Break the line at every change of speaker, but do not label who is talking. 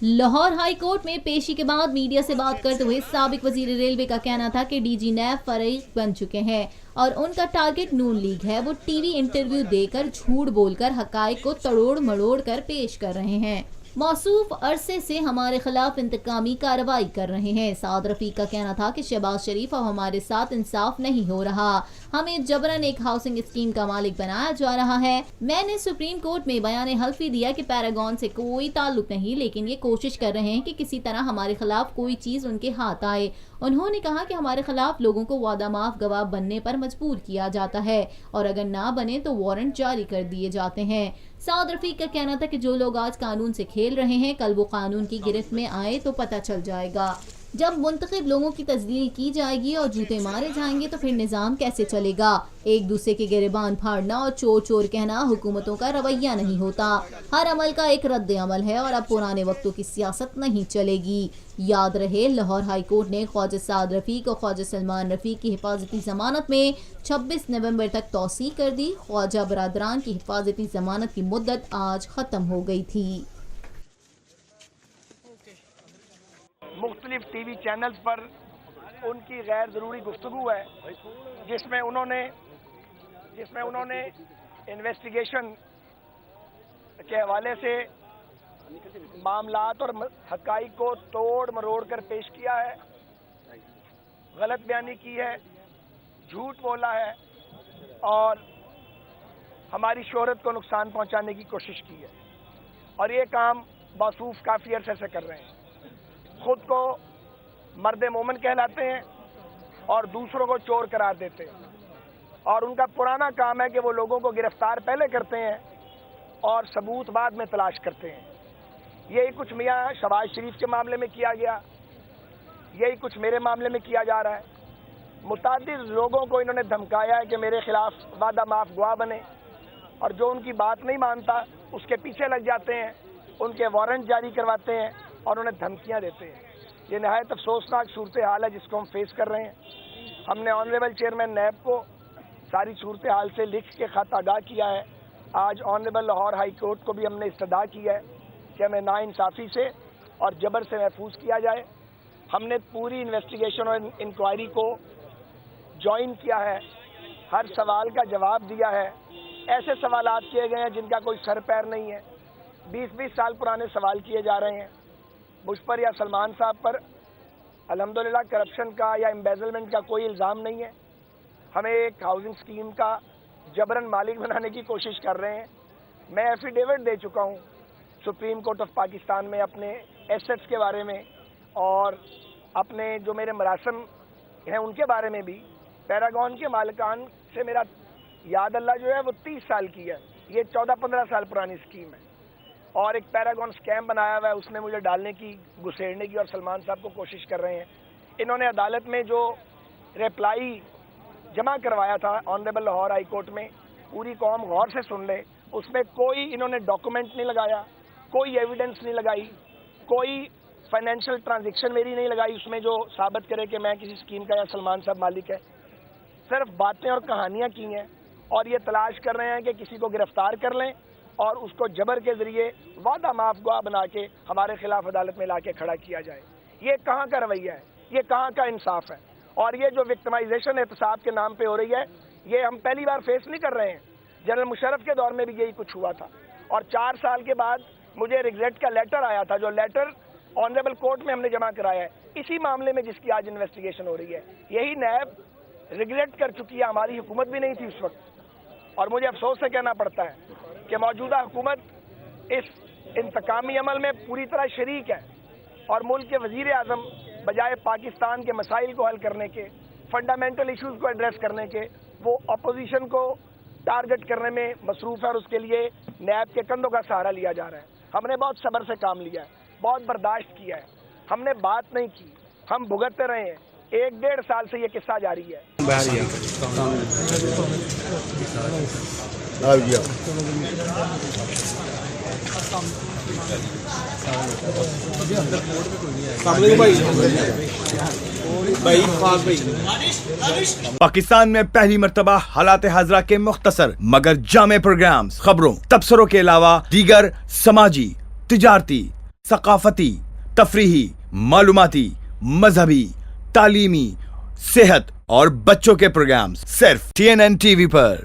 Lahore high court में पेशी के बाद मीडिया से बात करते हुए साबिक वजीर रेलवे का कहना था कि डीजी नैब फरीक बन चुके हैं और उनका टारगेट नून लीग है। वो टीवी इंटरव्यू देकर झूठ बोलकर हकाइक को तड़ोड़ मड़ोड़ कर पेश कर रहे हैं। मौसूफ अरसे से हमारे खिलाफ इंतकामी कार्रवाई कर रहे हैं। साद रफीक का कहना था कि शहबाज शरीफ अब हमारे साथ इंसाफ नहीं हो रहा, हमें जबरन एक हाउसिंग स्कीम का मालिक बनाया जा रहा है। मैंने सुप्रीम कोर्ट में बयान हल्फी दिया कि पैरागॉन से कोई ताल्लुक नहीं, लेकिन ये कोशिश कर रहे हैं कि किसी तरह हमारे खिलाफ कोई चीज उनके हाथ आए। उन्होंने कहा कि हमारे खिलाफ लोगों को वादा माफ गवाह बनने पर मजबूर किया जाता है और अगर ना बने तो वारंट जारी कर दिए जाते हैं। साद रफीक का कहना था कि जो लोग आज कानून से खेल रहे हैं, कल वो कानून की गिरफ्त में आए तो पता चल जाएगा। जब मुंतखब लोगों की तजलील की जाएगी और जूते मारे जाएंगे तो फिर निज़ाम कैसे चलेगा। एक दूसरे के गिरबान फाड़ना और चोर चोर कहना हुकूमतों का रवैया नहीं होता। हर अमल का एक रद्द अमल है और अब पुराने वक्तों की सियासत नहीं चलेगी। याद रहे, लाहौर हाई कोर्ट ने ख्वाजा साद रफीक और ख्वाजा सलमान रफीक की हिफाजती जमानत में 26 नवंबर तक तौसी कर दी। ख्वाजा बरादरान की हिफाजती जमानत की मुद्दत आज ख़त्म हो गई थी।
मुख्तलिफ टीवी चैनल्स पर उनकी गैर ज़रूरी गुफ्तगू है जिसमें उन्होंने इन्वेस्टिगेशन के हवाले से मामलात और हक़ाइक़ को तोड़ मरोड़ कर पेश किया है, गलत बयानी की है, झूठ बोला है और हमारी शोहरत को नुकसान पहुंचाने की कोशिश की है। और ये काम मौसूफ काफ़ी अरसे से कर रहे हैं। खुद को मर्द मोमिन कहलाते हैं और दूसरों को चोर करार देते हैं और उनका पुराना काम है कि वो लोगों को गिरफ्तार पहले करते हैं और सबूत बाद में तलाश करते हैं। यही कुछ मियाँ शहबाज शरीफ के मामले में किया गया, यही कुछ मेरे मामले में किया जा रहा है। मुतादिद लोगों को इन्होंने धमकाया है कि मेरे खिलाफ वादा माफ गवाह बने और जो उनकी बात नहीं मानता उसके पीछे लग जाते हैं, उनके वारंट जारी करवाते हैं और उन्हें धमकियां देते हैं। ये नहायत अफसोसनाक सूरत हाल है जिसको हम फेस कर रहे हैं। हमने ऑनरेबल चेयरमैन नैब को सारी सूरत हाल से लिख के खत आगाह किया है। आज ऑनरेबल लाहौर हाई कोर्ट को भी हमने इस्तदा किया है कि हमें नाइंसाफ़ी से और जबर से महफूज किया जाए। हमने पूरी इन्वेस्टिगेशन और इंक्वायरी को ज्वाइन किया है, हर सवाल का जवाब दिया है। ऐसे सवालात किए गए हैं जिनका कोई सर पैर नहीं है, 20-20 साल पुराने सवाल किए जा रहे हैं। मुझ पर या सलमान साहब पर अल्हम्दुलिल्लाह करप्शन का या एम्बेजलमेंट का कोई इल्ज़ाम नहीं है। हमें एक हाउसिंग स्कीम का जबरन मालिक बनाने की कोशिश कर रहे हैं। मैं एफिडेविट दे चुका हूँ सुप्रीम कोर्ट ऑफ पाकिस्तान में अपने एसेट्स के बारे में और अपने जो मेरे मरासम हैं उनके बारे में भी। पैरागॉन के मालिकान से मेरा याद अल्लाह जो है वो 30 साल की है, ये 14-15 साल पुरानी स्कीम है और एक पैरागॉन स्कैम बनाया हुआ है, उसमें मुझे डालने की, घुसेड़ने की और सलमान साहब को कोशिश कर रहे हैं। इन्होंने अदालत में जो रिप्लाई जमा करवाया था ऑनरेबल लाहौर हाई कोर्ट में, पूरी कौम गौर से सुन ले, उसमें कोई इन्होंने डॉक्यूमेंट नहीं लगाया, कोई एविडेंस नहीं लगाई, कोई फाइनेंशियल ट्रांजेक्शन मेरी नहीं लगाई उसमें जो साबित करे कि मैं किसी स्कीम का या सलमान साहब मालिक है। सिर्फ बातें और कहानियाँ की हैं और ये तलाश कर रहे हैं कि किसी को गिरफ्तार कर लें और उसको जबर के ज़रिए वादा माफ गवाह बना के हमारे खिलाफ अदालत में लाके खड़ा किया जाए। ये कहाँ का रवैया है, ये कहाँ का इंसाफ है। और ये जो विक्टिमाइजेशन एहतसाब के नाम पे हो रही है, ये हम पहली बार फेस नहीं कर रहे हैं। जनरल मुशर्रफ के दौर में भी यही कुछ हुआ था और 4 साल के बाद मुझे रिग्रेट का लेटर आया था, जो लेटर ऑनरेबल कोर्ट में हमने जमा कराया है इसी मामले में जिसकी आज इन्वेस्टिगेशन हो रही है। यही नैब रिग्रेट कर चुकी है, हमारी हुकूमत भी नहीं थी उस वक्त। और मुझे अफसोस से कहना पड़ता है कि मौजूदा हुकूमत इस इंतकामी अमल में पूरी तरह शरीक है और मुल्क के वज़ीर आज़म बजाय पाकिस्तान के मसाइल को हल करने के, फंडामेंटल इश्यूज़ को एड्रेस करने के, वो अपोजिशन को टारगेट करने में मसरूफ़ है और उसके लिए नैब के कंधों का सहारा लिया जा रहा है। हमने बहुत सब्र से काम लिया है, बहुत बर्दाश्त किया है, हमने बात नहीं की, हम भुगतते रहे हैं। 1-1.5 साल से ये किस्सा जारी है।
पाकिस्तान में पहली मर्तबा हालात हाजरा के मुख्तसर मगर जामे प्रोग्राम्स, खबरों, तबसरों के अलावा दीगर समाजी, तिजारती, ثقافتی، تفریحی، معلوماتی، مذہبی، تعلیمی، صحت اور بچوں کے پروگرامز صرف TNN TV پر.